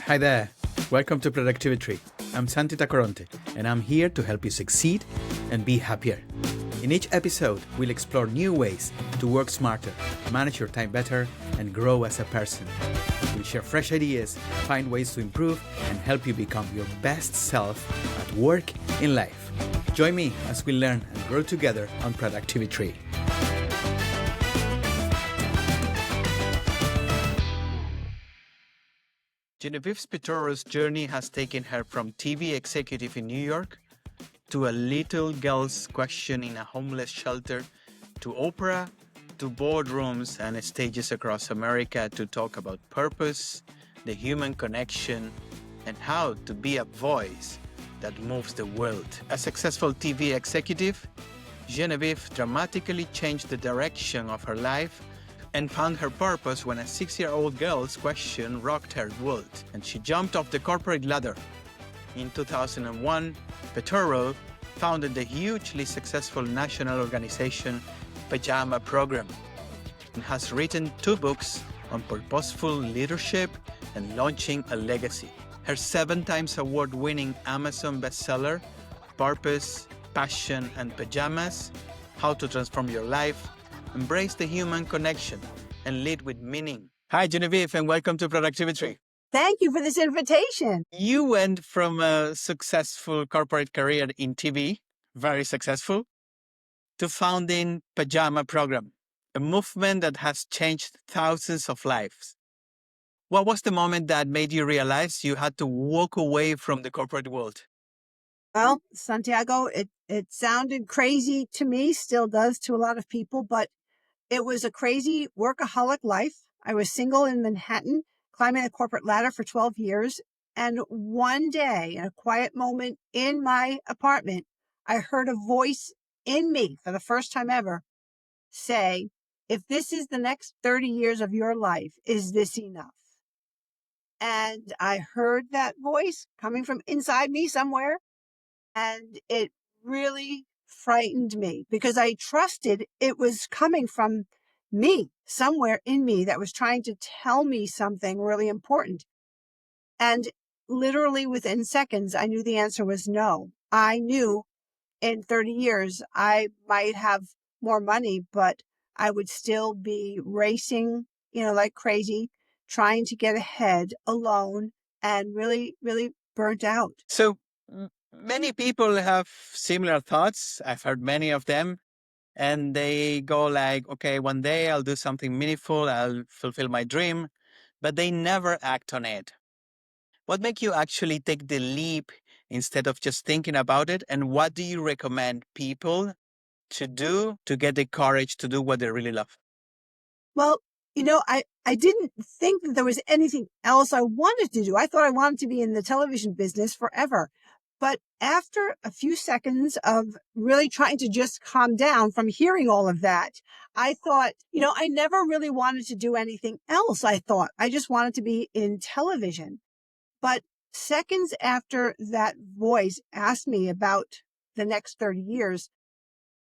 Hi there. Welcome to Productivi-Tree. I'm Santi Tacoronte, and I'm here to help you succeed and be happier. In each episode, we'll explore new ways to work smarter, manage your time better, and grow as a person. We'll share fresh ideas, find ways to improve, and help you become your best self at work, in life. Join me as we learn and grow together on Productivi-Tree. Genevieve Spitoro's journey has taken her from TV executive in New York to a little girl's question in a homeless shelter to opera to boardrooms and stages across America to talk about purpose, the human connection, and how to be a voice that moves the world. A successful TV executive, Genevieve dramatically changed the direction of her life and found her purpose when a 6-year-old girl's question rocked her world, and she jumped off the corporate ladder. In 2001, Spitoro founded the hugely successful national organization Pajama Program and has written 2 books on purposeful leadership and launching a legacy. Her 7 times award-winning Amazon bestseller, Purpose, Passion, and Pajamas, How to Transform Your Life, Embrace the Human Connection, and Lead with Meaning. Hi, Genevieve, and welcome to Productivi-Tree. Thank you for this invitation. You went from a successful corporate career in TV, very successful, to founding Pajama Program, a movement that has changed thousands of lives. What was the moment that made you realize you had to walk away from the corporate world? Well, Santiago, it sounded crazy to me, still does to a lot of people, but it was a crazy workaholic life. I was single in Manhattan, climbing the corporate ladder for 12 years. And one day, in a quiet moment in my apartment, I heard a voice in me for the first time ever say, if this is the next 30 years of your life, is this enough? And I heard that voice coming from inside me somewhere. And it really frightened me because I trusted it was coming from me, somewhere in me that was trying to tell me something really important. And literally within seconds, I knew the answer was no. I knew in 30 years, I might have more money, but I would still be racing, like crazy, trying to get ahead alone and really, really burnt out. So many people have similar thoughts. I've heard many of them. And they go like, okay, one day I'll do something meaningful. I'll fulfill my dream. But they never act on it. What makes you actually take the leap instead of just thinking about it? And what do you recommend people to do to get the courage to do what they really love? Well, I didn't think that there was anything else I wanted to do. I thought I wanted to be in the television business forever. But after a few seconds of really trying to just calm down from hearing all of that, I thought, I never really wanted to do anything else. I thought I just wanted to be in television. But seconds after that voice asked me about the next 30 years,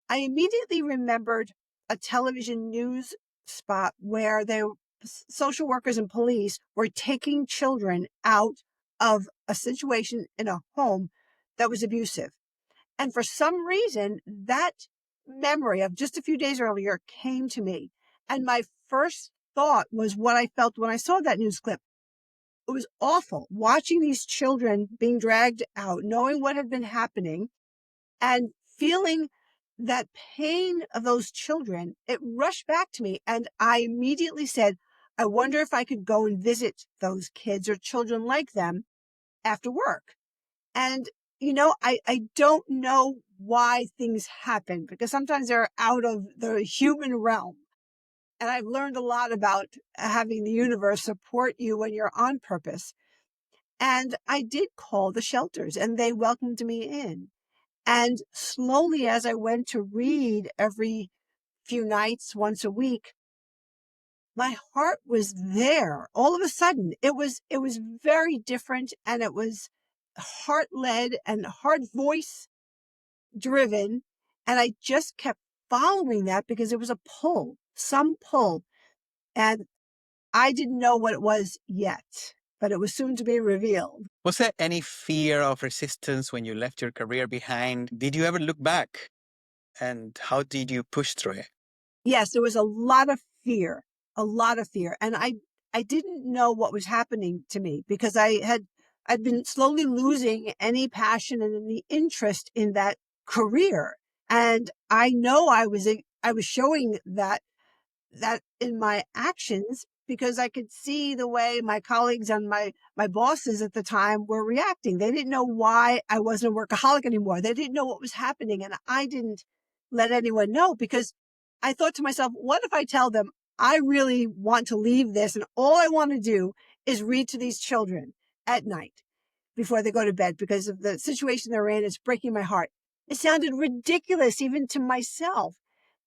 I immediately remembered a television news spot where social workers and police were taking children out of a situation in a home that was abusive. And for some reason, that memory of just a few days earlier came to me. And my first thought was what I felt when I saw that news clip. It was awful watching these children being dragged out, knowing what had been happening and feeling that pain of those children. It rushed back to me. And I immediately said, I wonder if I could go and visit those kids or children like them after work. And, I don't know why things happen because sometimes they're out of the human realm. And I've learned a lot about having the universe support you when you're on purpose. And I did call the shelters and they welcomed me in. And slowly, as I went to read every few nights, once a week, my heart was there. All of a sudden, it was very different, and it was heart-led and heart voice driven. And I just kept following that because it was a pull, some pull. And I didn't know what it was yet. but it was soon to be revealed. Was there any fear of resistance when you left your career behind? Did you ever look back? And how did you push through it? Yes, there was a lot of fear, a lot of fear. And I didn't know what was happening to me because I'd been slowly losing any passion and any interest in that career. And I know I was showing that in my actions because I could see the way my colleagues and my bosses at the time were reacting. They didn't know why I wasn't a workaholic anymore. They didn't know what was happening. And I didn't let anyone know because I thought to myself, what if I tell them I really want to leave this and all I want to do is read to these children at night before they go to bed because of the situation they're in? It's breaking my heart. It sounded ridiculous even to myself.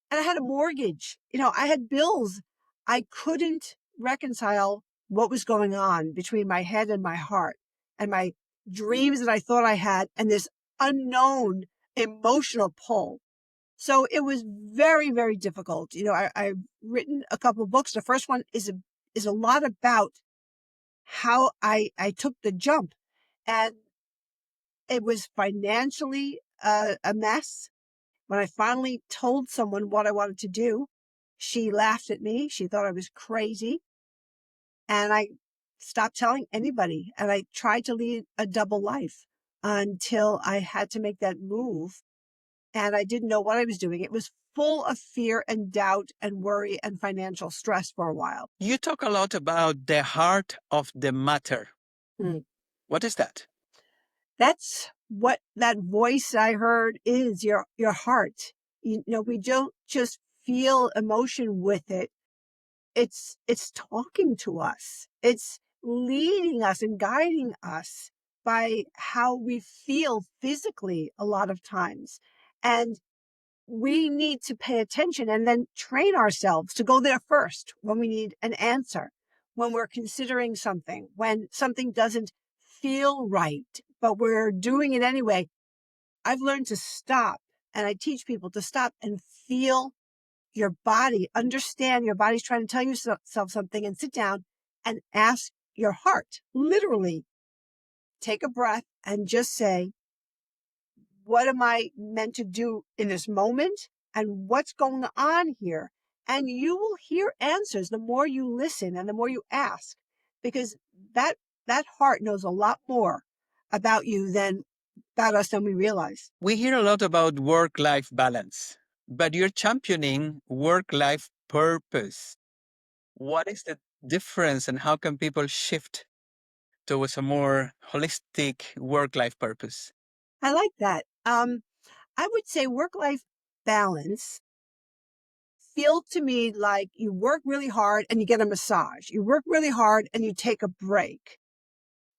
And I had a mortgage. I had bills. I couldn't reconcile what was going on between my head and my heart and my dreams that I thought I had and this unknown emotional pull. So it was very, very difficult. I've written a couple of books. The first one is a lot about how I took the jump, and it was financially a mess. When I finally told someone what I wanted to do, she laughed at me. She thought I was crazy. And I stopped telling anybody. And I tried to lead a double life until I had to make that move. And I didn't know what I was doing. It was full of fear and doubt and worry and financial stress for a while. You talk a lot about the heart of the matter. Mm. What is that? That's what that voice I heard is, your heart. We don't just feel emotion with it. It's talking to us. It's leading us and guiding us by how we feel physically a lot of times. And we need to pay attention and then train ourselves to go there first when we need an answer, when we're considering something, when something doesn't feel right, but we're doing it anyway. I've learned to stop, and I teach people to stop and feel your body, understand your body's trying to tell yourself something, and sit down and ask your heart, literally take a breath and just say, what am I meant to do in this moment? And what's going on here? And you will hear answers the more you listen and the more you ask, because that heart knows a lot more about you than about us than we realize. We hear a lot about work-life balance, but you're championing work-life purpose. What is the difference and how can people shift towards a more holistic work-life purpose? I like that. I would say work-life balance feels to me like you work really hard and you get a massage. You work really hard and you take a break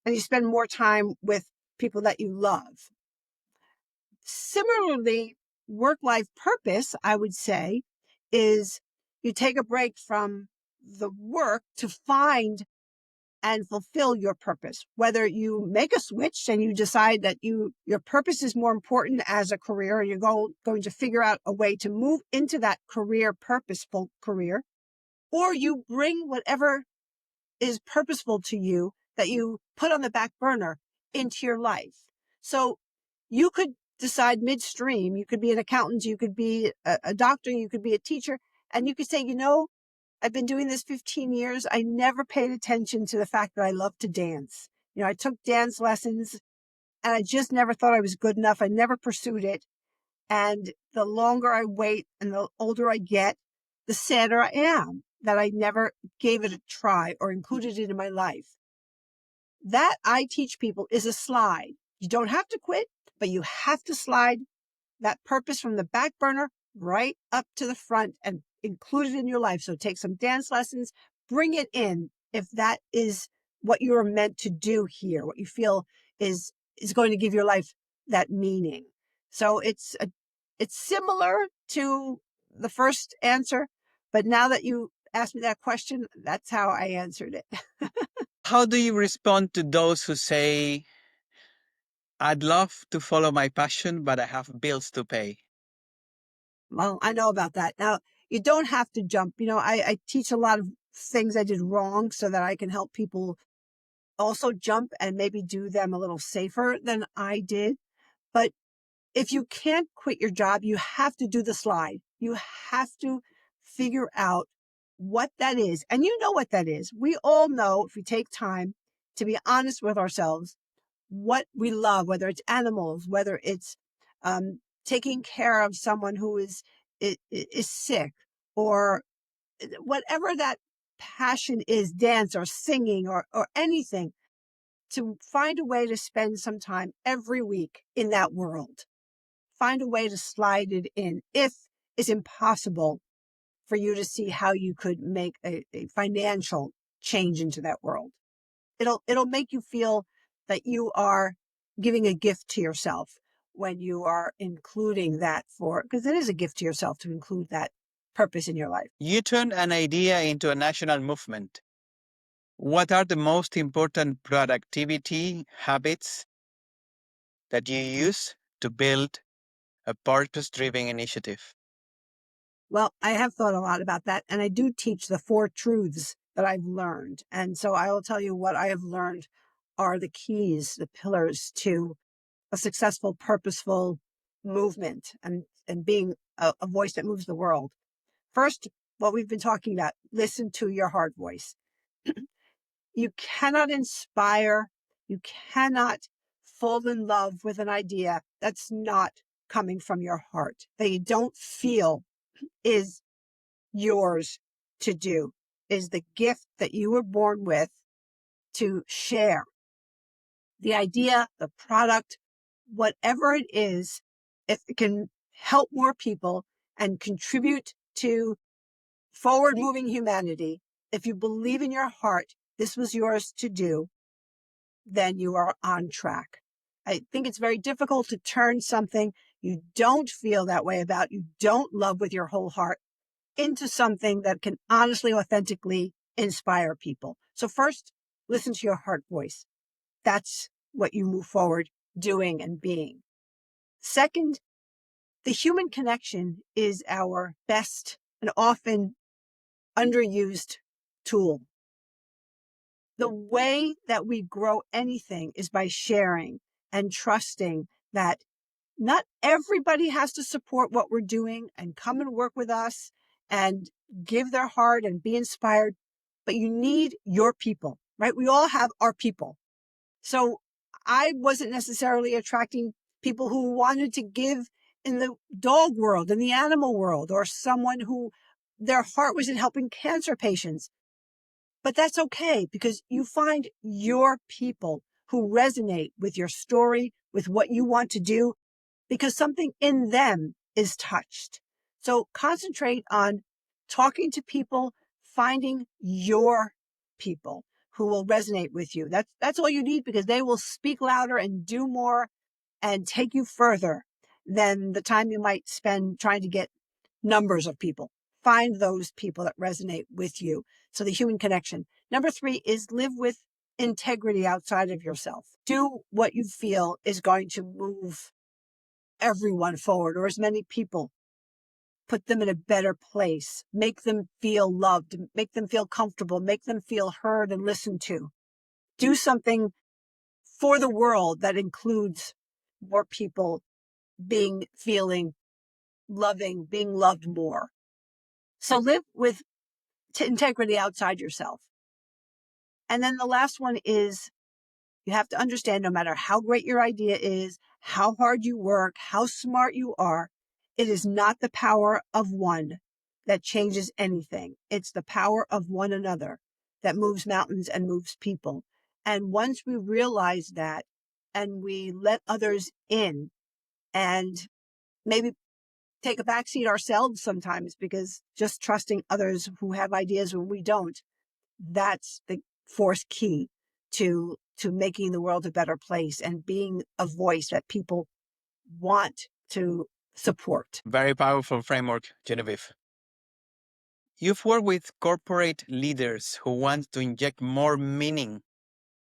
and you spend more time with people that you love. Similarly, work-life purpose, I would say, is you take a break from the work to find and fulfill your purpose. Whether you make a switch and you decide that your purpose is more important as a career, and you're going to figure out a way to move into that career, purposeful career, or you bring whatever is purposeful to you that you put on the back burner into your life. So you could decide midstream, you could be an accountant, you could be a doctor, you could be a teacher, and you could say, I've been doing this 15 years. I never paid attention to the fact that I love to dance. I took dance lessons and I just never thought I was good enough. I never pursued it. And the longer I wait and the older I get, the sadder I am that I never gave it a try or included it in my life. That I teach people is a slide. You don't have to quit, but you have to slide that purpose from the back burner right up to the front and include it in your life. So take some dance lessons, bring it in if that is what you're meant to do here, what you feel is going to give your life that meaning. So it's similar to the first answer, but now that you asked me that question, that's how I answered it. How do you respond to those who say, I'd love to follow my passion, but I have bills to pay? Well, I know about that. Now, you don't have to jump. I teach a lot of things I did wrong so that I can help people also jump and maybe do them a little safer than I did. But if you can't quit your job, you have to do the slide. You have to figure out what that is. And you know what that is. We all know, if we take time to be honest with ourselves, what we love, whether it's animals, whether it's taking care of someone who is sick, or whatever that passion is, dance or singing or anything, to find a way to spend some time every week in that world. Find a way to slide it in. If it's impossible for you to see how you could make a financial change into that world, it'll make you feel that you are giving a gift to yourself when you are including that, for because it is a gift to yourself to include that purpose in your life. You turned an idea into a national movement. What are the most important productivity habits that you use to build a purpose driven initiative? Well, I have thought a lot about that, and I do teach the 4 truths that I've learned. And so I will tell you what I have learned are the keys, the pillars to a successful, purposeful movement, and being a voice that moves the world. First, what we've been talking about, listen to your heart voice. You cannot inspire, you cannot fall in love with an idea that's not coming from your heart, that you don't feel is yours to do, is the gift that you were born with to share. The idea, the product, whatever it is, if it can help more people and contribute to forward moving humanity, if you believe in your heart this was yours to do, then you are on track. I think it's very difficult to turn something you don't feel that way about, you don't love with your whole heart, into something that can honestly, authentically inspire people. So first, listen to your heart voice. That's what you move forward doing and being. Second, the human connection is our best and often underused tool. The way that we grow anything is by sharing and trusting that not everybody has to support what we're doing and come and work with us and give their heart and be inspired, but you need your people, right? We all have our people. So I wasn't necessarily attracting people who wanted to give in the dog world, in the animal world, or someone who their heart was in helping cancer patients. But that's okay, because you find your people who resonate with your story, with what you want to do, because something in them is touched. So concentrate on talking to people, finding your people who will resonate with you. That's all you need, because they will speak louder and do more and take you further than the time you might spend trying to get numbers of people. Find those people that resonate with you. So the human connection. Number 3 is live with integrity outside of yourself. Do what you feel is going to move everyone forward, or as many people, put them in a better place, make them feel loved, make them feel comfortable, make them feel heard and listened to. Do something for the world that includes more people feeling loving, being loved more. So live with integrity outside yourself. And then the last one is, you have to understand, no matter how great your idea is, how hard you work, how smart you are, it is not the power of one that changes anything. It's the power of one another that moves mountains and moves people. And once we realize that, and we let others in, and maybe take a backseat ourselves sometimes, because just trusting others who have ideas when we don't, that's the fourth key to making the world a better place and being a voice that people want to support. Very powerful framework, Genevieve. You've worked with corporate leaders who want to inject more meaning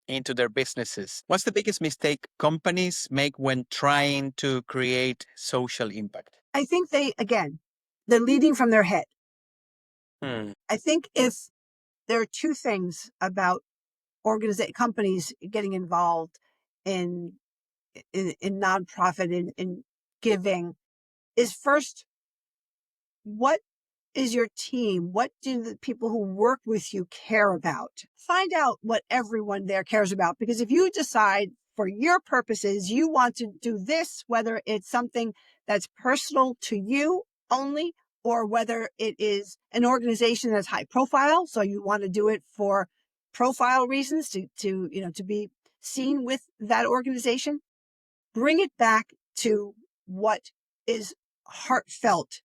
into their businesses. What's the biggest mistake companies make when trying to create social impact? I think they're leading from their head. Hmm. I think if there are 2 things about companies getting involved in nonprofit in giving is first, what is your team? What do the people who work with you care about? Find out what everyone there cares about. Because if you decide for your purposes, you want to do this, whether it's something that's personal to you only, or whether it is an organization that's high profile. So you want to do it for profile reasons to be seen with that organization. Bring it back to what is heartfelt,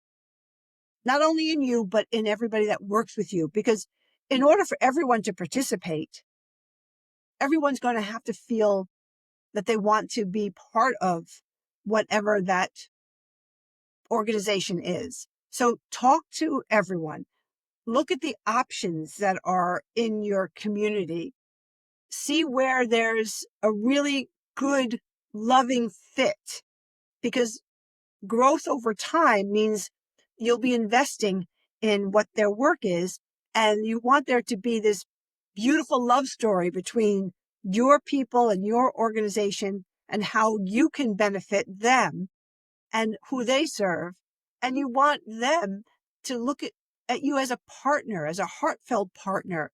not only in you, but in everybody that works with you. Because in order for everyone to participate, everyone's going to have to feel that they want to be part of whatever that organization is. So talk to everyone. Look at the options that are in your community. See where there's a really good, loving fit, because growth over time means you'll be investing in what their work is, and you want there to be this beautiful love story between your people and your organization and how you can benefit them and who they serve. And you want them to look at you as a partner, as a heartfelt partner,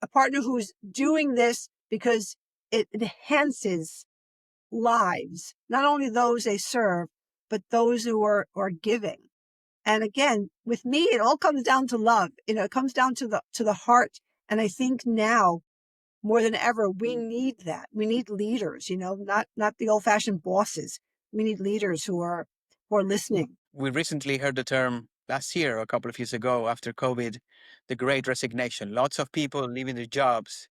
a partner who's doing this because it enhances lives, not only those they serve, but those who are giving. And again, with me, it all comes down to love. It comes down to the heart. And I think now more than ever, we need that. We need leaders, not the old fashioned bosses. We need leaders who are listening. We recently heard the term last year, or a couple of years ago, after COVID, the great resignation. Lots of people leaving their jobs.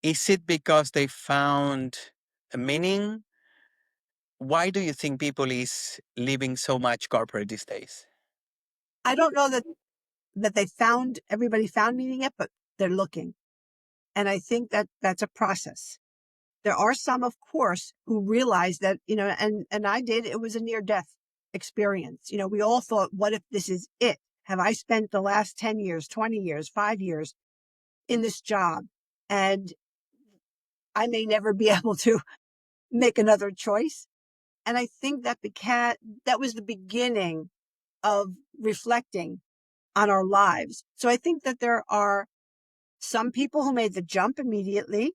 Is it because they found a meaning? Why do you think people is leaving so much corporate these days? I don't know that everybody found meaning yet, but they're looking. And I think that that's a process. There are some, of course, who realize that, and I did, it was a near death experience. We all thought, what if this is it? Have I spent the last 10 years, 20 years, 5 years in this job? And I may never be able to make another choice. And I think that was the beginning of reflecting on our lives. So I think that there are some people who made the jump immediately,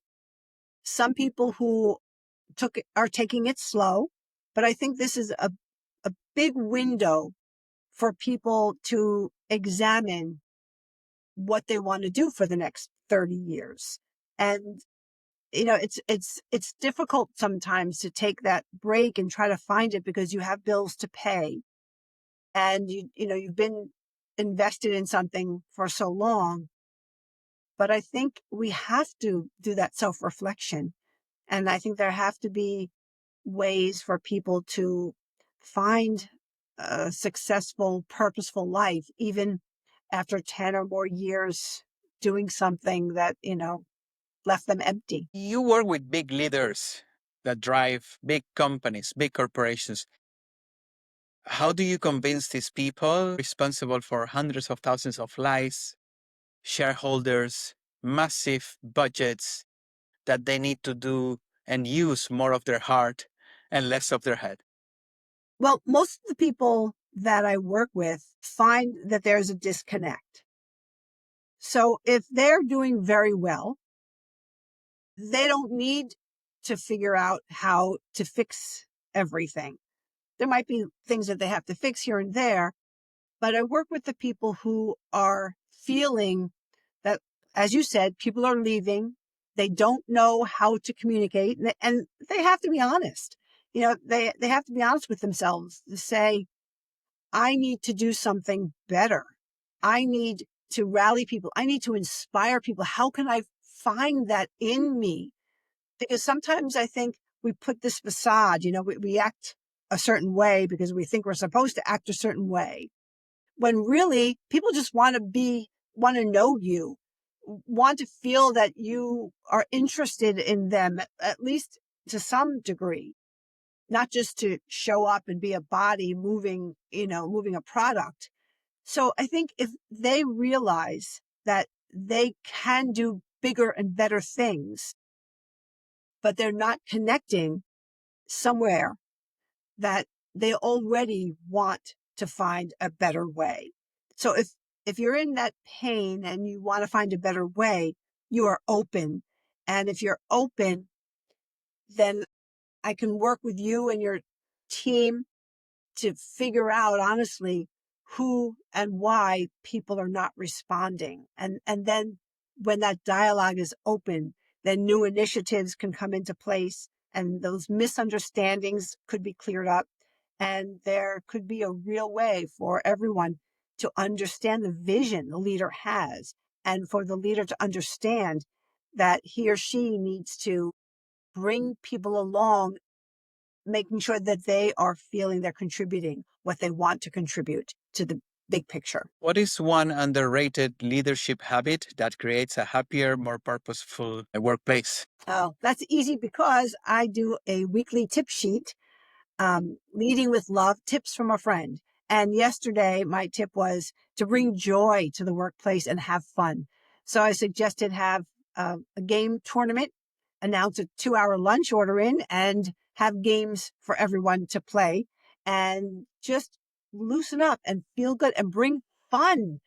some people who are taking it slow. But I think this is a big window for people to examine what they want to do for the next 30 years. And, it's difficult sometimes to take that break and try to find it because you have bills to pay. And you've been invested in something for so long. But I think we have to do that self-reflection. And I think there have to be ways for people to find a successful, purposeful life, even after 10 or more years doing something that, left them empty. You work with big leaders that drive big companies, big corporations. How do you convince these people responsible for hundreds of thousands of lives, shareholders, massive budgets, that they need to do and use more of their heart and less of their head? Well, most of the people that I work with find that there's a disconnect. So if they're doing very well, they don't need to figure out how to fix everything. There might be things that they have to fix here and there, but I work with the people who are feeling that, as you said, people are leaving. They don't know how to communicate, and they have to be honest. They have to be honest with themselves to say, I need to do something better. I need to rally people. I need to inspire people. How can I find that in me? Because sometimes I think we put this facade, we act a certain way because we think we're supposed to act a certain way, when really people just want to know you, want to feel that you are interested in them, at least to some degree, not just to show up and be a body moving a product. So I think if they realize that they can do bigger and better things, but they're not connecting somewhere that they already want to find a better way. So if you're in that pain and you want to find a better way, you are open. And if you're open, then I can work with you and your team to figure out honestly who and why people are not responding. And then when that dialogue is open, then new initiatives can come into place and those misunderstandings could be cleared up. And there could be a real way for everyone to understand the vision the leader has, and for the leader to understand that he or she needs to bring people along, making sure that they are feeling they're contributing what they want to contribute to the big picture. What is one underrated leadership habit that creates a happier, more purposeful workplace? Oh, that's easy because I do a weekly tip sheet, leading with love, tips from a friend. And yesterday, my tip was to bring joy to the workplace and have fun. So I suggested have a game tournament, announce a 2-hour lunch order in, and have games for everyone to play, and just loosen up and feel good and bring fun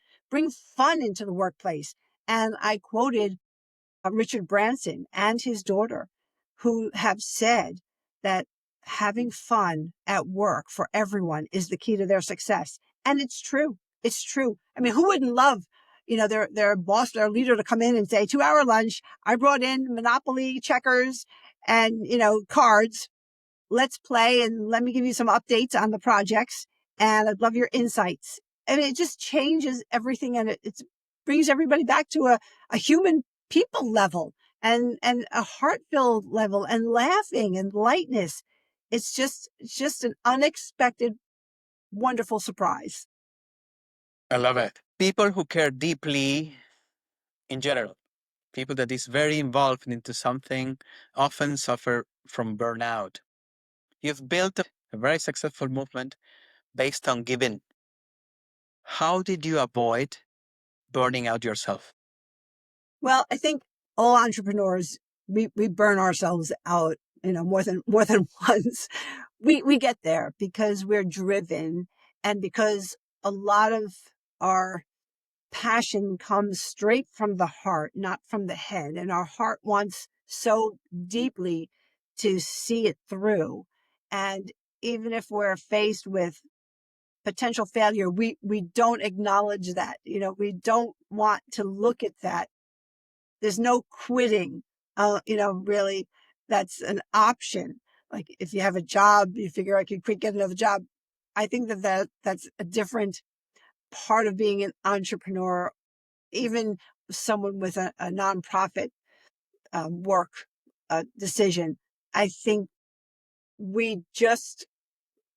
into the workplace. And I quoted Richard Branson and his daughter, who have said that having fun at work for everyone is the key to their success. And it's true. It's true. I mean, who wouldn't love, their boss, their leader to come in and say, 2-hour lunch, I brought in Monopoly, checkers, and, cards. Let's play and let me give you some updates on the projects. And I'd love your insights. I mean, it just changes everything, and it brings everybody back to a human people level, and a heart-filled level, and laughing and lightness. It's just an unexpected, wonderful surprise. I love it. People who care deeply in general, people that is very involved into something, often suffer from burnout. You've built a very successful movement based on giving. How did you avoid burning out yourself? Well, I think all entrepreneurs, we burn ourselves out, more than once. We get there because we're driven, and because a lot of our passion comes straight from the heart, not from the head. And our heart wants so deeply to see it through. And even if we're faced with potential failure, we don't acknowledge that. We don't want to look at that. There's no quitting, really, that's an option. Like if you have a job, you figure I could quit, get another job. I think that's a different part of being an entrepreneur. Even someone with a nonprofit work decision, I think we just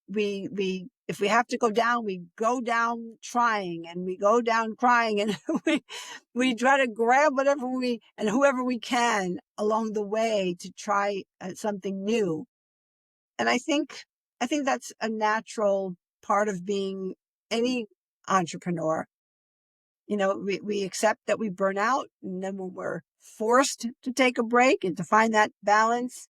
we if we have to go down, we go down trying, and we go down crying, and we try to grab whatever we and whoever we can along the way to try something new. And I think that's a natural part of being any entrepreneur. We accept that we burn out, and then when we're forced to take a break and to find that balance,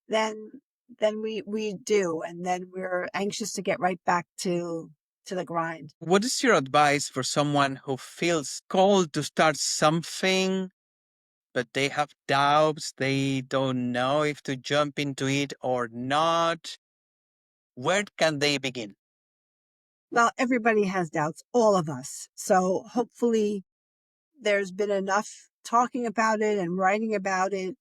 then we do, and then we're anxious to get right back to the grind. What is your advice for someone who feels called to start something, but they have doubts? They don't know if to jump into it or not. Where can they begin? Well, everybody has doubts, all of us. So hopefully there's been enough talking about it and writing about it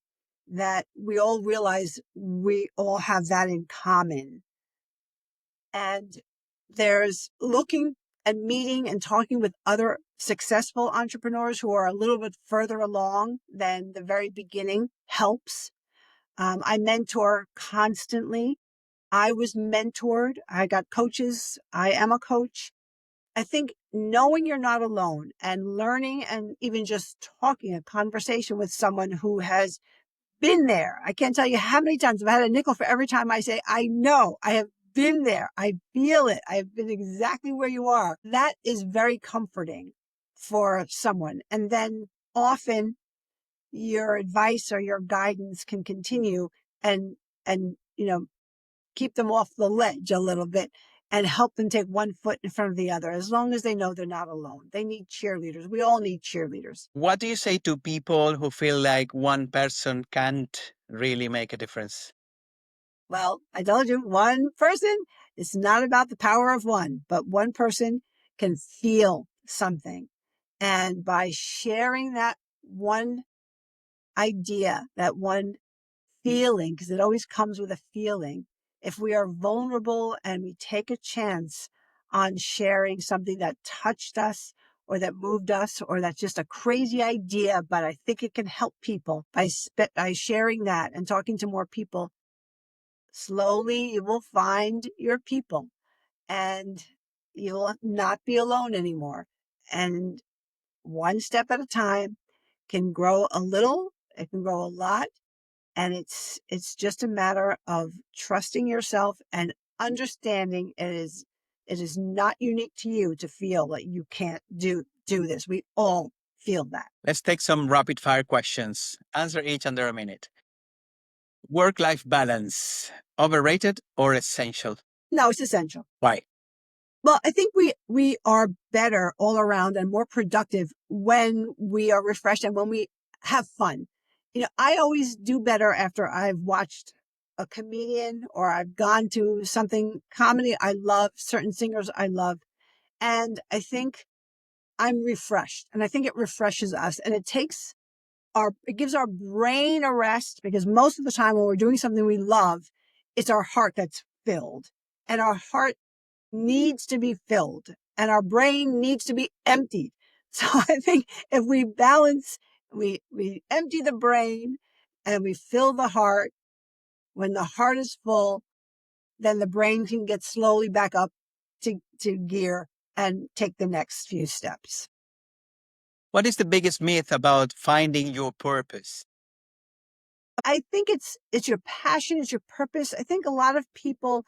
that we all realize we all have that in common. And there's looking and meeting and talking with other successful entrepreneurs who are a little bit further along than the very beginning helps. I mentor constantly. I was mentored. I got coaches. I am a coach. I think knowing you're not alone and learning, and even just talking a conversation with someone who has been there. I can't tell you how many times I've had a nickel for every time I say, I know, I have been there. I feel it. I have been exactly where you are. That is very comforting for someone. And then often your advice or your guidance can continue and keep them off the ledge a little bit and help them take one foot in front of the other, as long as they know they're not alone. They need cheerleaders. We all need cheerleaders. What do you say to people who feel like one person can't really make a difference? Well, I told you, one person, it's not about the power of one, but one person can feel something. And by sharing that one idea, that one feeling, because it always comes with a feeling, if we are vulnerable and we take a chance on sharing something that touched us or that moved us or that's just a crazy idea, but I think it can help people by sharing that and talking to more people, slowly you will find your people and you'll not be alone anymore. And one step at a time can grow a little, it can grow a lot. And it's just a matter of trusting yourself and understanding it is not unique to you to feel that you can't do this. We all feel that. Let's take some rapid fire questions. Answer each under a minute. Work life balance, overrated or essential? No, it's essential. Why? Well, I think we are better all around and more productive when we are refreshed and when we have fun. I always do better after I've watched a comedian or I've gone to something comedy I love, certain singers I love, and I think I'm refreshed. And I think it refreshes us and it gives our brain a rest, because most of the time when we're doing something we love, it's our heart that's filled, and our heart needs to be filled and our brain needs to be emptied. So I think if we balance, we empty the brain and we fill the heart, when the heart is full, then the brain can get slowly back up to gear and take the next few steps. What is the biggest myth about finding your purpose? I think it's your passion, it's your purpose. I think a lot of people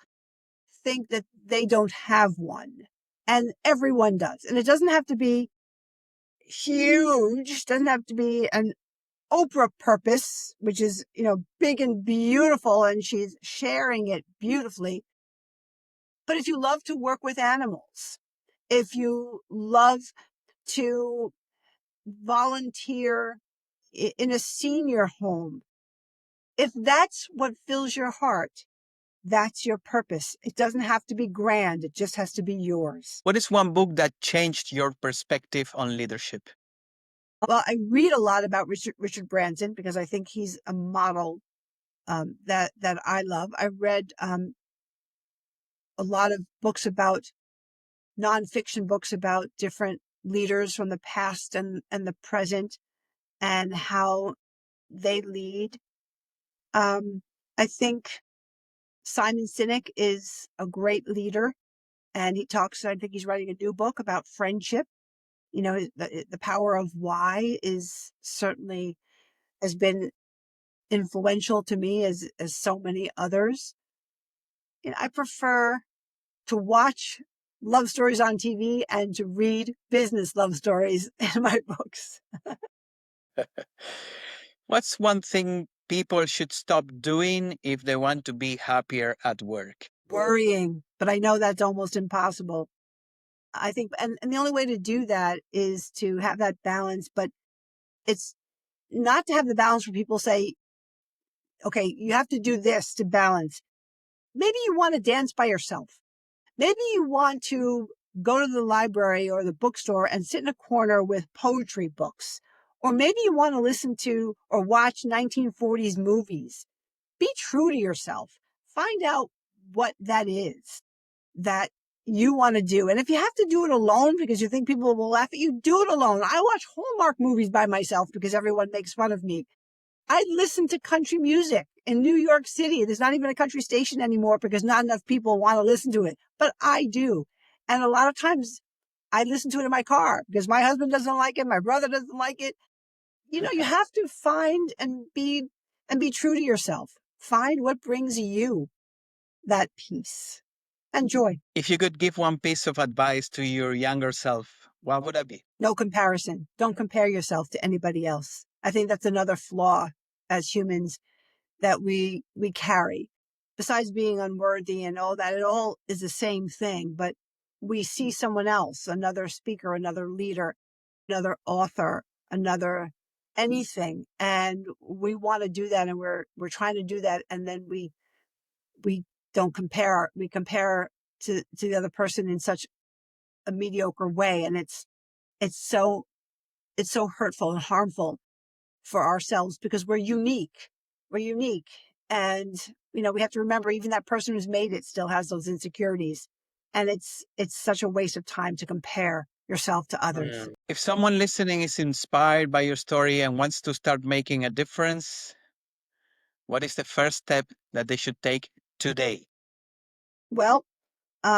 think that they don't have one, and everyone does. And it doesn't have to be huge, doesn't have to be an Oprah purpose, which is, big and beautiful, and she's sharing it beautifully. But if you love to work with animals, if you love to volunteer in a senior home, if that's what fills your heart, that's your purpose. It doesn't have to be grand. It just has to be yours. What is one book that changed your perspective on leadership? Well, I read a lot about Richard Branson because I think he's a model that I love. I read a lot of books about nonfiction books about different leaders from the past and the present and how they lead. I think Simon Sinek is a great leader, and I think he's writing a new book about friendship. The power of why is certainly has been influential to me as so many others. I prefer to watch love stories on TV and to read business love stories in my books. What's one thing people should stop doing if they want to be happier at work? Worrying, but I know that's almost impossible. I think, and the only way to do that is to have that balance, but it's not to have the balance where people say, okay, you have to do this to balance. Maybe you want to dance by yourself. Maybe you want to go to the library or the bookstore and sit in a corner with poetry books. Or maybe you want to listen to or watch 1940s movies. Be true to yourself. Find out what that is that you want to do. And if you have to do it alone because you think people will laugh at you, do it alone. I watch Hallmark movies by myself because everyone makes fun of me. I listen to country music in New York City. There's not even a country station anymore because not enough people want to listen to it, but I do. And a lot of times I listen to it in my car because my husband doesn't like it. My brother doesn't like it. You have to find and be true to yourself. Find what brings you that peace and joy. If you could give one piece of advice to your younger self, what would that be? No comparison. Don't compare yourself to anybody else. I think that's another flaw as humans that we carry. Besides being unworthy and all that, it all is the same thing, but we see someone else, another speaker, another leader, another author, another anything, and we want to do that, and we're trying to do that, and then we don't compare. We compare to the other person in such a mediocre way, and it's so hurtful and harmful for ourselves because we're unique. We're unique. And, we have to remember even that person who's made it still has those insecurities. And it's such a waste of time to compare yourself to others. If someone listening is inspired by your story and wants to start making a difference, what is the first step that they should take today? Well,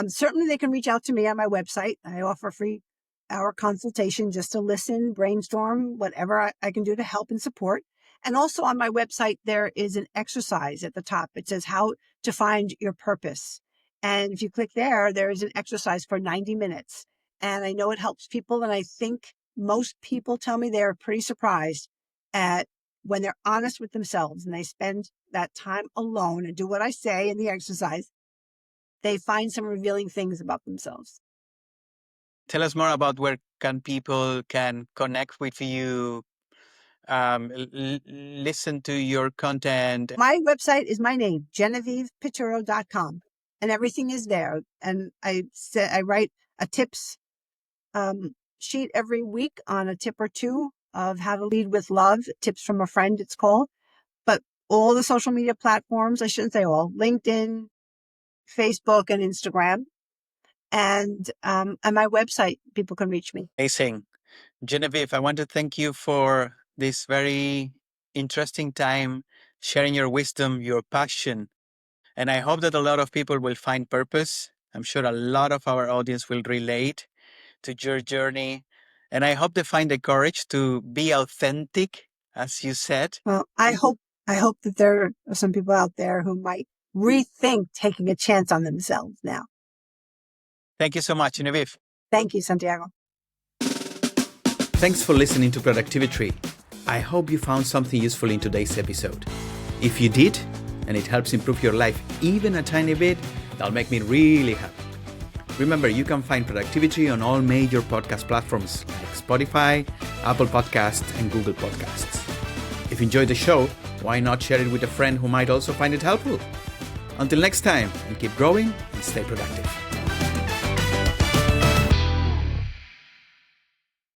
certainly they can reach out to me on my website. I offer a free hour consultation just to listen, brainstorm, whatever I can do to help and support. And also on my website, there is an exercise at the top. It says how to find your purpose. And if you click there, there is an exercise for 90 minutes. And I know it helps people. And I think most people tell me they're pretty surprised at when they're honest with themselves and they spend that time alone and do what I say in the exercise, they find some revealing things about themselves. Tell us more about where people can connect with you, listen to your content. My website is my name, GenevievePituro.com, and everything is there. And I write a tips sheet every week on a tip or two of how to lead with love, tips from a friend, it's called. But all the social media platforms, I shouldn't say all, LinkedIn, Facebook, and Instagram. And on my website, people can reach me. Amazing. Genevieve, I want to thank you for this very interesting time, sharing your wisdom, your passion. And I hope that a lot of people will find purpose. I'm sure a lot of our audience will relate to your journey. And I hope they find the courage to be authentic, as you said. Well, I hope that there are some people out there who might rethink taking a chance on themselves now. Thank you so much, Genevieve. Thank you, Santiago. Thanks for listening to Productivi-Tree. I hope you found something useful in today's episode. If you did, and it helps improve your life even a tiny bit, that'll make me really happy. Remember, you can find Productivi-Tree on all major podcast platforms like Spotify, Apple Podcasts, and Google Podcasts. If you enjoyed the show, why not share it with a friend who might also find it helpful? Until next time, and keep growing and stay productive.